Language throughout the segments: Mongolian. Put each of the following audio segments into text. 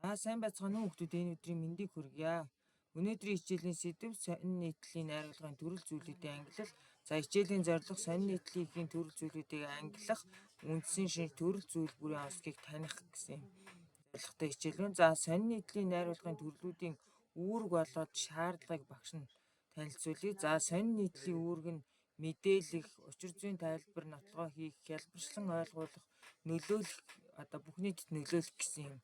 Сайн байцгаана уу хүүхдүүд, энэ өдрийн мэндийг хүргье. Өнөөдрийн хичээлийн сэдэв сонин нийтлэлийн найруулгын төрөл зүйлүүдийн ангилал. За хичээлийн зорилго сонин нийтлэлийн төрөл зүйлүүдийг ангилах, үндсэн шинж төрөл зүйл бүрийн онцлогийг таних гэсэн зорилготой хичээл байна. За сонин нийтлэлийн найруулгын төрлүүдийн үүрэг болоод шаардлагыг багш нь танилцуулъя. За сонин нийтлийн үүрэг нь мэдээлэх, учир зүйн тайлбар, нотлогоо хийх, хялбарчлан ойлгуулах, нөлөөлөх, бүх нийтэд нөлөөлөх гэсэн юм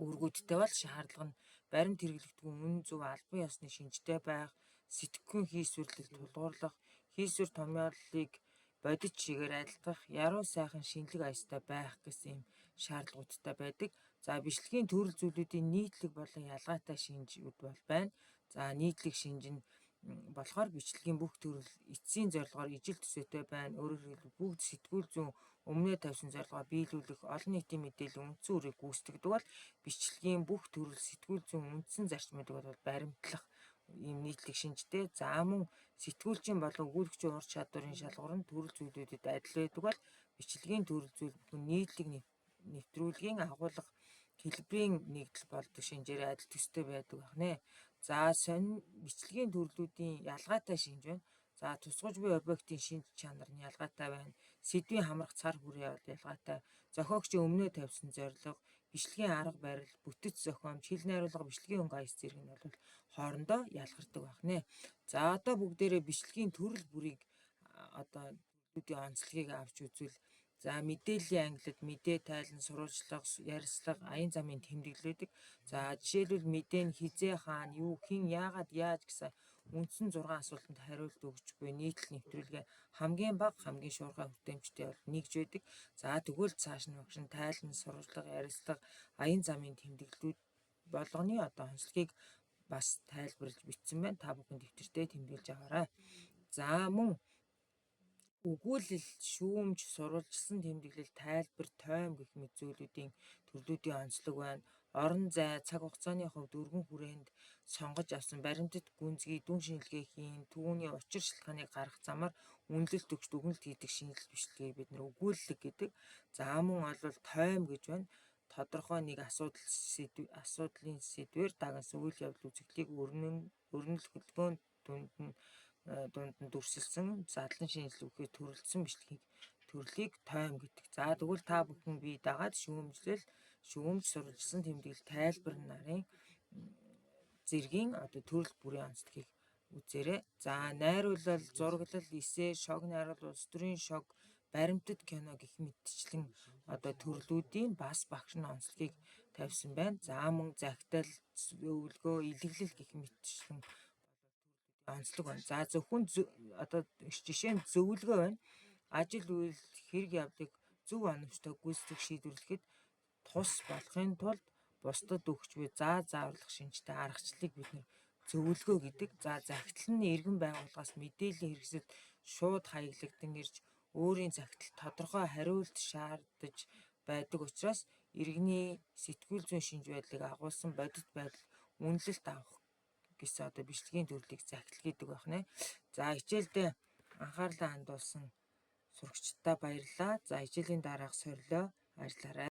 үүргүүдтэй бол шаардлага нь баримт хэрэглэгдгүй үнэн зөв албан ёсны шинжтэй байх, сэтгэхүйн хийсвэрлэл тулгуурлах, хийсвэр томьёоллыг бодит чигээр адилгах, яруу сайхан шинэлэг аястай байх гэсэн юм шаардлагуудтай байдаг. За бичлэгийн төрөл зүйлүүдийн нийтлэг болон ялгаатай шинжүүд бол байна. За нийтлэг шинж нь болохоор бичлэгийн бүх төрөл эцсийн зорилгоор ижил төсөөтэй байна. Өөрөөр хэлбэл бүгд сэтгүүл зүйн өмнөө тавьсан зорилгоо биелүүлэх, олон нийтийн мэдээллийн үндсэн үрийг гүйцэтгэдэг бол бичлэгийн бүх төрөл сэтгүүл зүйн үндсэн зарчмуудыг бол баримтлах ийм нийтлэг шинжтэй. За мөн сэтгүүлчийн болон өгүүлэгчийн ур чадварын шалгуур нь төрөл зүйлүүдэд адил байдаг бол бичлэгийн төрөл зүйл бүхэн нийтлэг нэвтрүүлгийн агуулга хэлбэрийн нэгдэл болдог шинжээр адил төстэй байдаг байна. За сонин бичлэгийн төрлүүдийн ялгаатай шинж байна. За тусгаж буй объектын шинж чанар нь ялгаатай байна. Сэдвийн хамрах цар хүрээ бол ялгаатай. Зохиогчийн өмнөө тавьсан зорилго, бичлэгийн арга барил, бүтэц зохиомж, хэл найруулга, бичлэгийн өнгө аяс зэрэг нь бол хоорондоо ялгардаг байна. За одоо бүгдээрээ бичлэгийн төрөл бүрийг төрлүүдийн онцлогийг авч үзвэл за мэдээллийн ангилалд мэдээ тайлан, сурвалжлага, ярьцлага, аян замын тэмдэглэдэг. За жишээлбэл мэдээ нь хизээ, хаана, юу, хэн, яагаад, яаж гэсэн үндсэн 6 асуултанд хариулт өгч буй нийтлэл нэвтрүүлгээ хамгийн бага, хамгийн шуурхай хүртээмжтэй бол нэгж байдаг. За тэгвэл цааш нь багш нь тайлан, сурвалжлага, ярьцлага, аян замын тэмдэглэлүүд болгоны онцлогийг бас тайлбарлаж бичсэн байна. Та бүхэн дэвтэртээ тэмдэглэж аваарай. За мөн өгүүлэл, шүүмж, сурвалжилсан тэмдэглэл, тайлбар, тойм гэх мэт зүйлүүдийн төрлүүдийн онцлог байна. Орон зай, цаг хугацааны хувьд өргөн хүрээнд сонгож авсан баримтат гүнзгий, дүн шинжилгээ хийн, түүний учир шалтгааныг гаргах замаар үнэлэлт өгч дүгнэлт хийдэг шинжилэл бичлэгийг бид нэр өгүүлэлэг гэдэг. За мөн олвол тойм гэж байна. Тодорхой нэг асуудлын сэдвээр дагасан үйл явдал үзэгдлийг өрнөл хөдөлгөөнд дунд нь дүрсэлсэн задлан шинжилгээ өгөхөөр төрөлдсөн бичлэгийг төрлийг тойм гэдэг. За тэгвэл та бүхэн бие дагаад шүүмж, сурвалжилсан тэмдэглэл, тайлбар нарын зэргийн төрөл бүрийн онцлогийг үзээрэй. За найруулал, зураглал, эссе, шог найруулал, улс төрийн шог, баримтат кино гэх мэтчлэн төрлүүдийн бас багш нь онцлогийг тавьсан байна. За мөн захидал, өвлгөө, илэглэл гэх мэтчлэн онцлог байна. За зөвхөн жишээ нь зөвлөгөө байна. Ажил үйл хэрэг явдлыг зөв оновчтой гүйцэтгэх шийдвэрлэхэд тус болохын тулд бусдад өгч буй зааварлах шинжтэй аргачлалыг бид нэр зөвлөгөө гэдэг. За захидал нь иргэн байгууллагаас мэдээллийн хэрэгсэлд шууд хаяглагдан ирж өөрийн захидалд тодорхой хариулт шаардаж байдаг учраас иргэний сэтгүүл зүйн шинж байдлыг агуулсан бодит байдал үнэлэлт авах гэсэн бичлэгийн төрлийг захидал гэдэг байна. За хичээлдээ анхаарлаа хандуулсан сурагчдаа баярлалаа. За хичээлийн дараах сорилоо. Ажиллаарай.